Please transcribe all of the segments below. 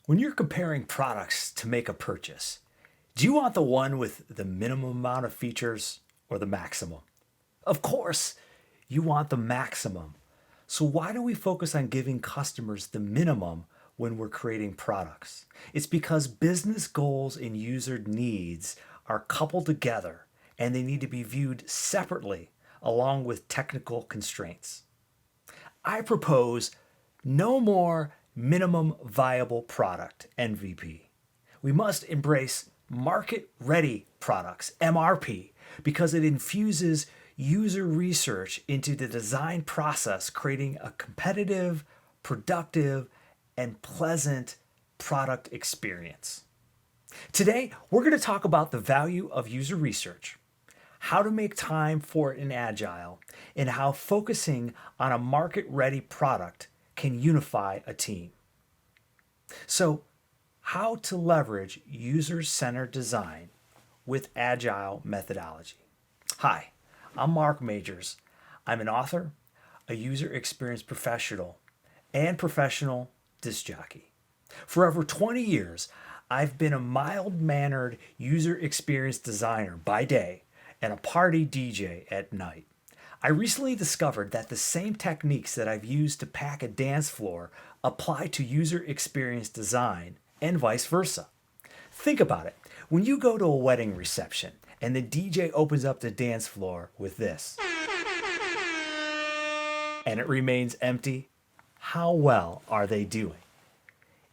When you're comparing products to make a purchase, do you want the one with the minimum amount of features or the maximum? Of course, you want the maximum. So why do we focus on giving customers the minimum when we're creating products? It's because business goals and user needs are coupled together and they need to be viewed separately along with technical constraints. I propose no more minimum viable product MVP. We embrace market ready products, MRP, because it infuses user research into the design process, creating a competitive, productive, and pleasant product experience. Today, we're going to talk about the value of user research, how to make time for it in Agile, and how focusing on a market ready product can unify a team. So, how to leverage user centered design with Agile methodology. Hi, I'm Marc Majers. I'm an author, a user experience professional, and professional disc jockey. For over 20 years, I've been a mild mannered user experience designer by day and a party DJ at night. I recently discovered that the same techniques that I've used to pack a dance floor apply to user experience design and vice versa. Think about it. When you go to a wedding reception and the DJ opens up the dance floor with this and it remains empty, how well are they doing?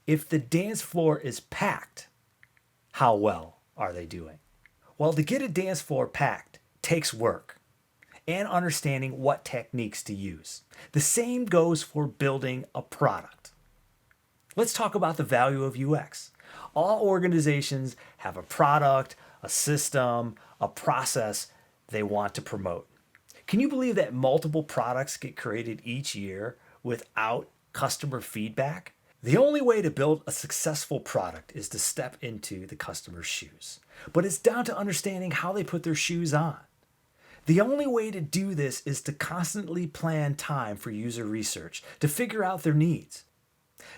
If the dance floor is packed, how well are they doing? Well, to get a dance floor packed takes work and understanding what techniques to use. The same goes for building a product. Let's talk about the value of UX. All organizations have a product, a system, a process they want to promote. Can you believe that multiple products get created each year without customer feedback? The only way to build a successful product is to step into the customer's shoes. But it's down to understanding how they put their shoes on. The only way to do this is to constantly plan time for user research to figure out their needs.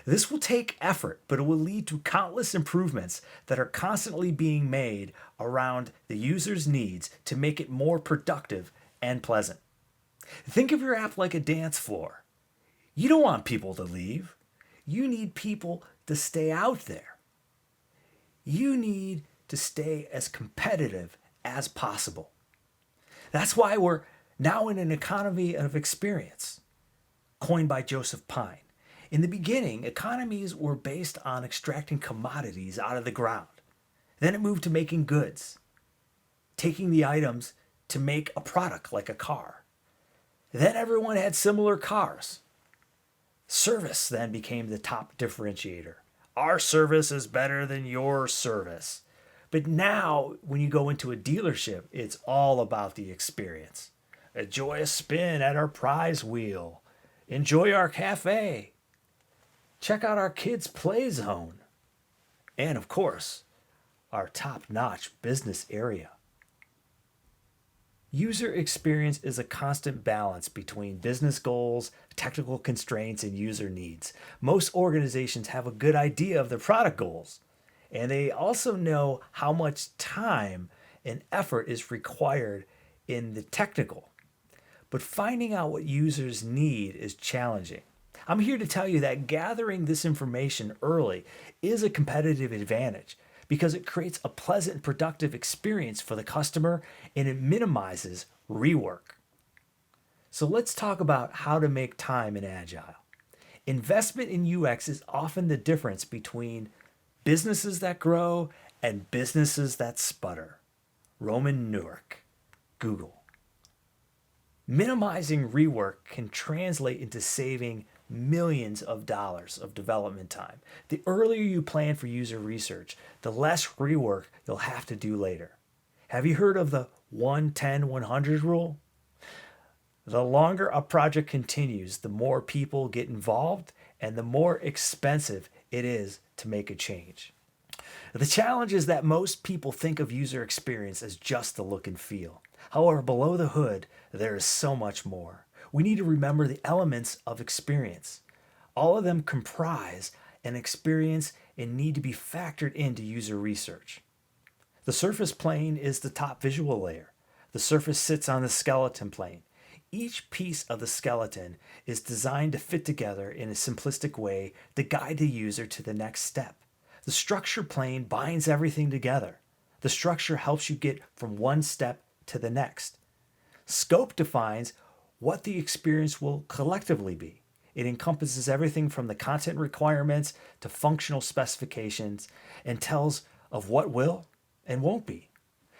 This will take effort, but it will lead to countless improvements that are constantly being made around the user's needs to make it more productive and pleasant. Think of your app like a dance floor. You don't want people to leave. You need people to stay out there. You need to stay as competitive as possible. That's why we're now in an economy of experience, coined by Joseph Pine. In the beginning, economies were based on extracting commodities out of the ground. Then it moved to making goods, taking the items to make a product like a car. Then everyone had similar cars. Service then became the top differentiator. Our service is better than your service. But now, when you go into a dealership, it's all about the experience. Enjoy a spin at our prize wheel. Enjoy our cafe. Check out our kids' play zone. And of course, our top-notch business area. User experience is a constant balance between business goals, technical constraints, and user needs. Most organizations have a good idea of their product goals, and they also know how much time and effort is required in the technical. But finding out what users need is challenging. I'm here to tell you that gathering this information early is a competitive advantage because it creates a pleasant and productive experience for the customer and it minimizes rework. So let's talk about how to make time in Agile. Investment in UX is often the difference between businesses that grow and businesses that sputter. Roman Newark, Google. Minimizing rework can translate into saving millions of dollars of development time. The earlier you plan for user research, the less rework you'll have to do later. Have you heard of the 1-10-100 rule? The longer a project continues, the more people get involved and the more expensive it is to make a change. The challenge is that most people think of user experience as just the look and feel. However, below the hood, there is so much more. We need to remember the elements of experience. All of them comprise an experience and need to be factored into user research. The surface plane is the top visual layer. The surface sits on the skeleton plane. Each piece of the skeleton is designed to fit together in a simplistic way to guide the user to the next step. The structure plane binds everything together. The structure helps you get from one step to the next. Scope defines what the experience will collectively be. It encompasses everything from the content requirements to functional specifications and tells of what will and won't be.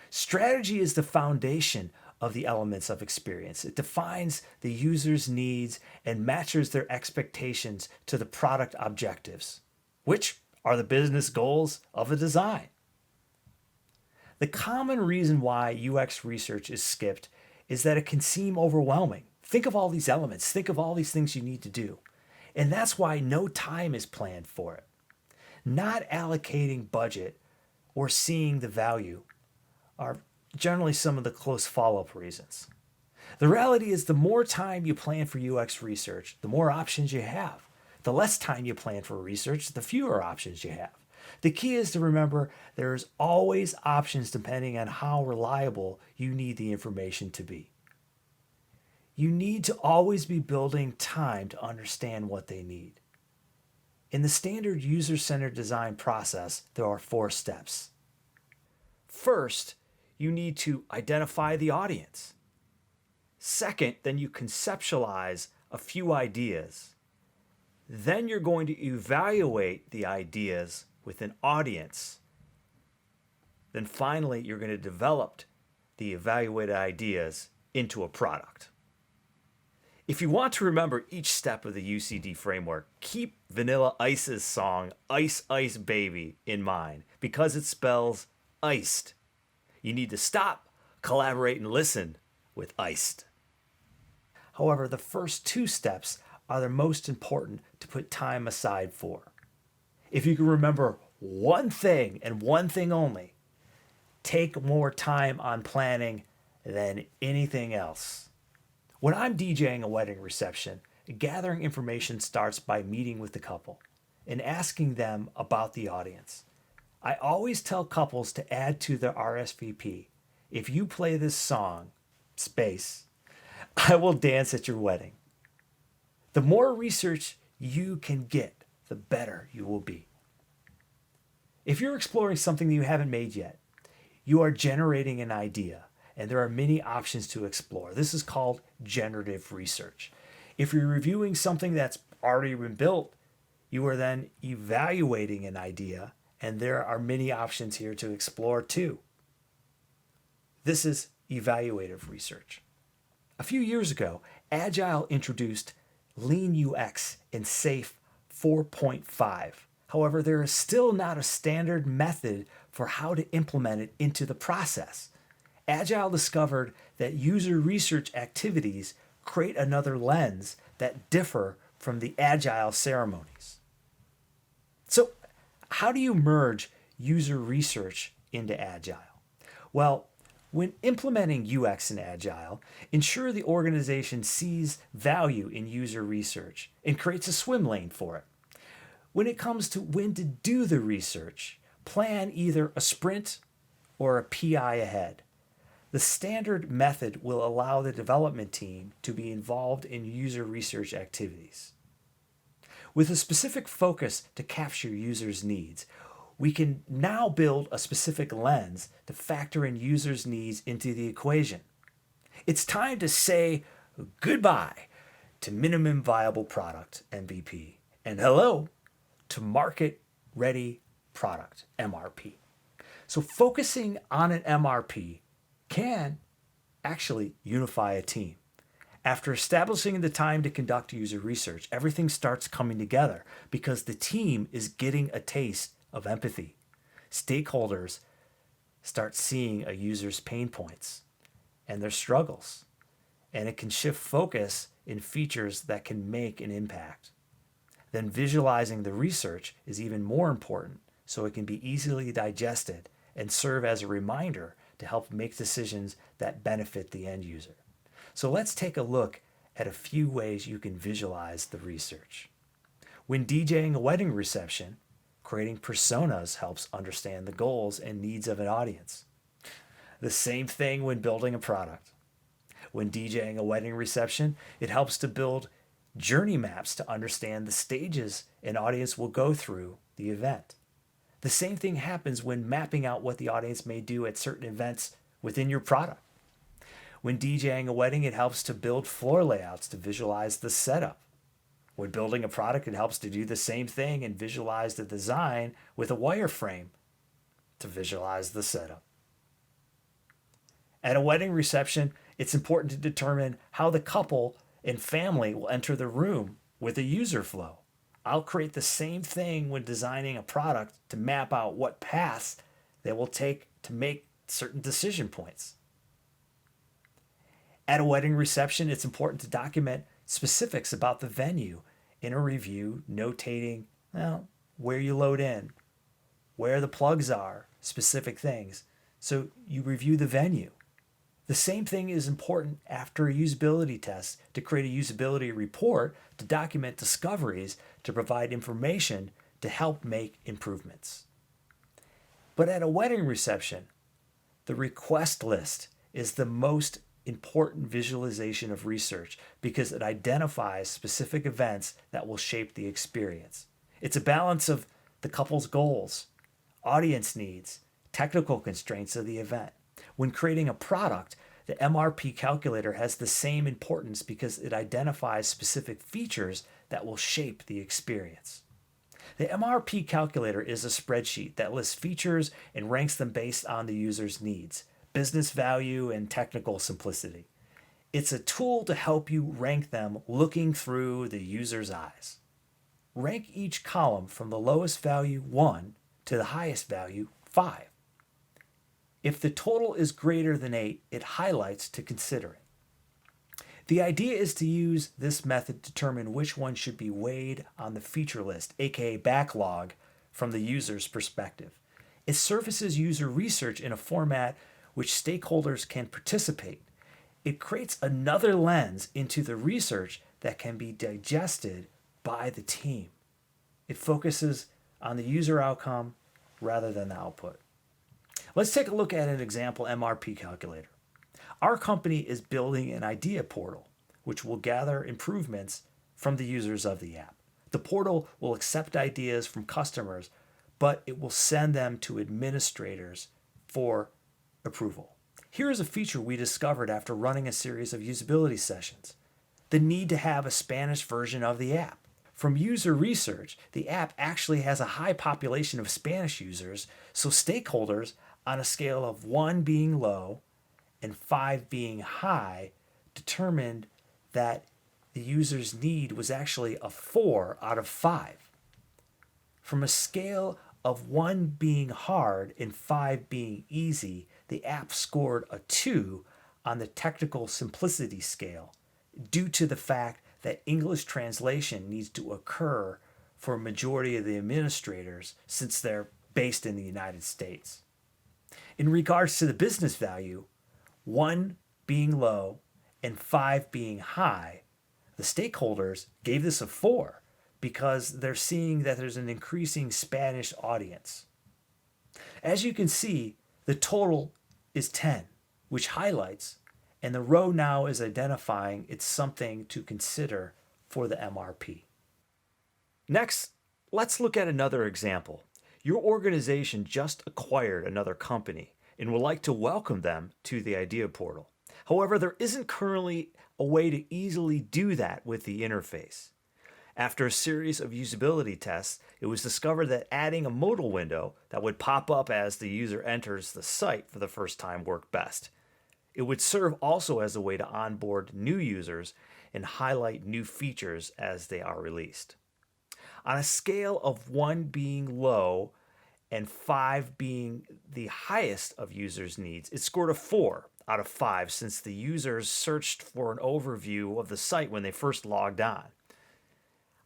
Strategy is the foundation of the elements of experience. It defines the user's needs and matches their expectations to the product objectives, which are the business goals of a design. The common reason why UX research is skipped is that it can seem overwhelming. Think of all these elements, think of all these things you need to do. And that's why no time is planned for it. Not allocating budget or seeing the value are generally some of the close follow-up reasons. The reality is the more time you plan for UX research, the more options you have. The less time you plan for research, the fewer options you have. The key is to remember there's always options depending on how reliable you need the information to be. You need to always be building time to understand what they need. In the standard user-centered design process, there are 4 steps. First, you need to identify the audience. Second, then you conceptualize a few ideas. Then you're going to evaluate the ideas with an audience. Then finally, you're going to develop the evaluated ideas into a product. If you want to remember each step of the UCD framework, keep Vanilla Ice's song Ice Ice Baby in mind because it spells iced. You need to stop, collaborate, and listen with iced. However, the first 2 steps are the most important to put time aside for. If you can remember one thing and one thing only, take more time on planning than anything else. When I'm DJing a wedding reception, gathering information starts by meeting with the couple and asking them about the audience. I always tell couples to add to their RSVP, if you play this song, space, I will dance at your wedding. The more research you can get, the better you will be. If you're exploring something that you haven't made yet, you are generating an idea, and there are many options to explore. This is called generative research. If you're reviewing something that's already been built, you are then evaluating an idea, and there are many options here to explore too. This is evaluative research. A few years ago, Agile introduced Lean UX in SAFe 4.5. However, there is still not a standard method for how to implement it into the process. Agile discovered that user research activities create another lens that differ from the Agile ceremonies. So, how do you merge user research into Agile? Well, when implementing UX in Agile, ensure the organization sees value in user research and creates a swim lane for it. When it comes to when to do the research, plan either a sprint or a PI ahead. The standard method will allow the development team to be involved in user research activities. With a specific focus to capture users' needs, we can now build a specific lens to factor in users' needs into the equation. It's time to say goodbye to minimum viable product, MVP, and hello to market ready product, MRP. So focusing on an MRP can actually unify a team. After establishing the time to conduct user research, everything starts coming together because the team is getting a taste of empathy. Stakeholders start seeing a user's pain points and their struggles, and it can shift focus in features that can make an impact. Then visualizing the research is even more important so it can be easily digested and serve as a reminder to help make decisions that benefit the end user. So let's take a look at a few ways you can visualize the research. When DJing a wedding reception, Creating personas helps understand the goals and needs of an audience. The same thing when building a product. When DJing a wedding reception, it helps to build journey maps to understand the stages an audience will go through the event. The same thing happens when mapping out what the audience may do at certain events within your product. When DJing a wedding, it helps to build floor layouts to visualize the setup. When building a product, it helps to do the same thing and visualize the design with a wireframe to visualize the setup. At a wedding reception, it's important to determine how the couple and family will enter the room with a user flow. I'll create the same thing when designing a product to map out what paths they will take to make certain decision points. At a wedding reception, it's important to document specifics about the venue in a review, notating, where you load in, where the plugs are, specific things. So you review the venue. The same thing is important after a usability test to create a usability report to document discoveries to provide information to help make improvements. But at a wedding reception, the request list is the most important visualization of research because it identifies specific events that will shape the experience. It's a balance of the couple's goals, audience needs, technical constraints of the event. When creating a product, the MRP calculator has the same importance because it identifies specific features that will shape the experience. The MRP calculator is a spreadsheet that lists features and ranks them based on the user's needs, business value, and technical simplicity. It's a tool to help you rank them looking through the user's eyes. Rank each column from the lowest value 1 to the highest value 5. If the total is greater than 8, it highlights to consider it. The idea is to use this method to determine which one should be weighed on the feature list, aka backlog, from the user's perspective. It surfaces user research in a format which stakeholders can participate. It creates another lens into the research that can be digested by the team. It focuses on the user outcome rather than the output. Let's take a look at an example MRP calculator. Our company is building an idea portal, which will gather improvements from the users of the app. The portal will accept ideas from customers, but it will send them to administrators for approval. Here is a feature we discovered after running a series of usability sessions: the need to have a Spanish version of the app. From user research, the app actually has a high population of Spanish users, so stakeholders, on a scale of 1 being low and 5 being high, determined that the user's need was actually a 4 out of 5. From a scale of 1 being hard and 5 being easy, the app scored a 2 on the technical simplicity scale due to the fact that English translation needs to occur for a majority of the administrators since they're based in the United States. In regards to the business value, 1 being low and 5 being high, the stakeholders gave this a 4 because they're seeing that there's an increasing Spanish audience. As you can see, the total is 10, which highlights, and the row now is identifying it's something to consider for the MRP. Next, let's look at another example. Your organization just acquired another company and would like to welcome them to the Idea Portal. However, there isn't currently a way to easily do that with the interface. After a series of usability tests, it was discovered that adding a modal window that would pop up as the user enters the site for the first time worked best. It would serve also as a way to onboard new users and highlight new features as they are released. On a scale of 1 being low and 5 being the highest of users' needs, it scored a 4 out of 5 since the users searched for an overview of the site when they first logged on.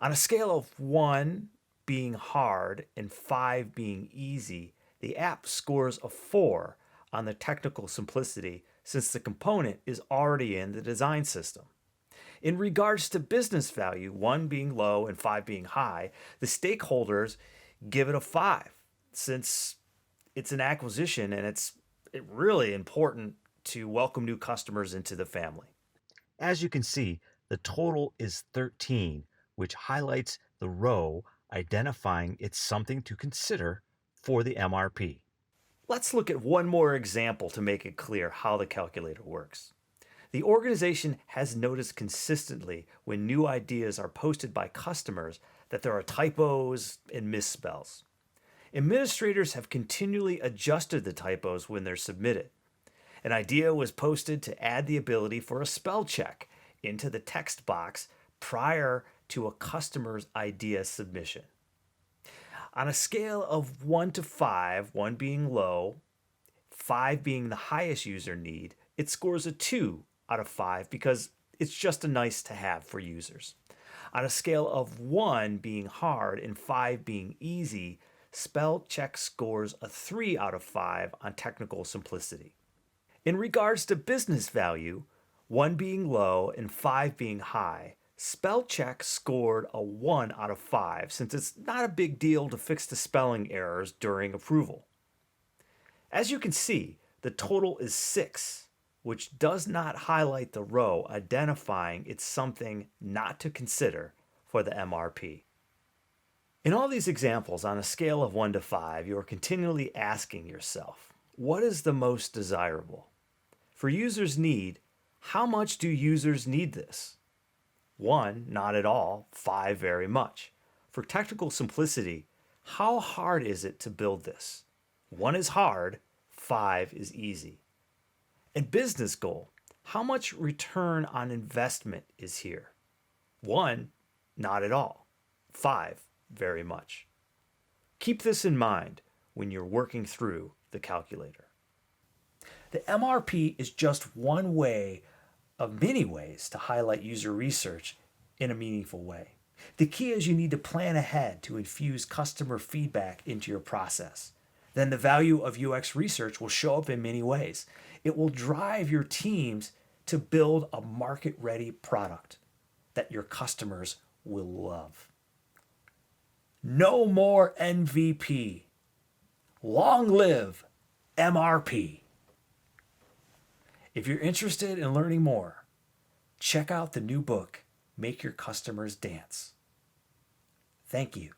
On a scale of 1 being hard and 5 being easy, the app scores a 4 on the technical simplicity since the component is already in the design system. In regards to business value, 1 being low and 5 being high, the stakeholders give it a 5 since it's an acquisition and it's really important to welcome new customers into the family. As you can see, the total is 13, which highlights the row identifying it's something to consider for the MRP. Let's look at one more example to make it clear how the calculator works. The organization has noticed consistently when new ideas are posted by customers that there are typos and misspells. Administrators have continually adjusted the typos when they're submitted. An idea was posted to add the ability for a spell check into the text box prior to a customer's idea submission. On a scale of 1 to 5, 1 being low, 5 being the highest user need, it scores a 2 out of 5 because it's just a nice to have for users. On a scale of 1 being hard and 5 being easy, spell check scores a 3 out of 5 on technical simplicity. In regards to business value, 1 being low and 5 being high, spell check scored a 1 out of 5 since it's not a big deal to fix the spelling errors during approval. As you can see, the total is 6, which does not highlight the row identifying it's something not to consider for the MRP. In all these examples, on a scale of 1 to 5, you are continually asking yourself, what is the most desirable? For users' need, how much do users need this? 1, not at all. 5, very much. For technical simplicity, how hard is it to build this? 1 is hard, 5 is easy. And business goal, how much return on investment is here? 1, not at all. 5, very much. Keep this in mind when you're working through the calculator. The MRP is just one way of many ways to highlight user research in a meaningful way. The key is you need to plan ahead to infuse customer feedback into your process. Then the value of UX research will show up in many ways. It will drive your teams to build a market-ready product that your customers will love. No more MVP. Long live MRP. If you're interested in learning more, check out the new book, Make Your Customers Dance. Thank you.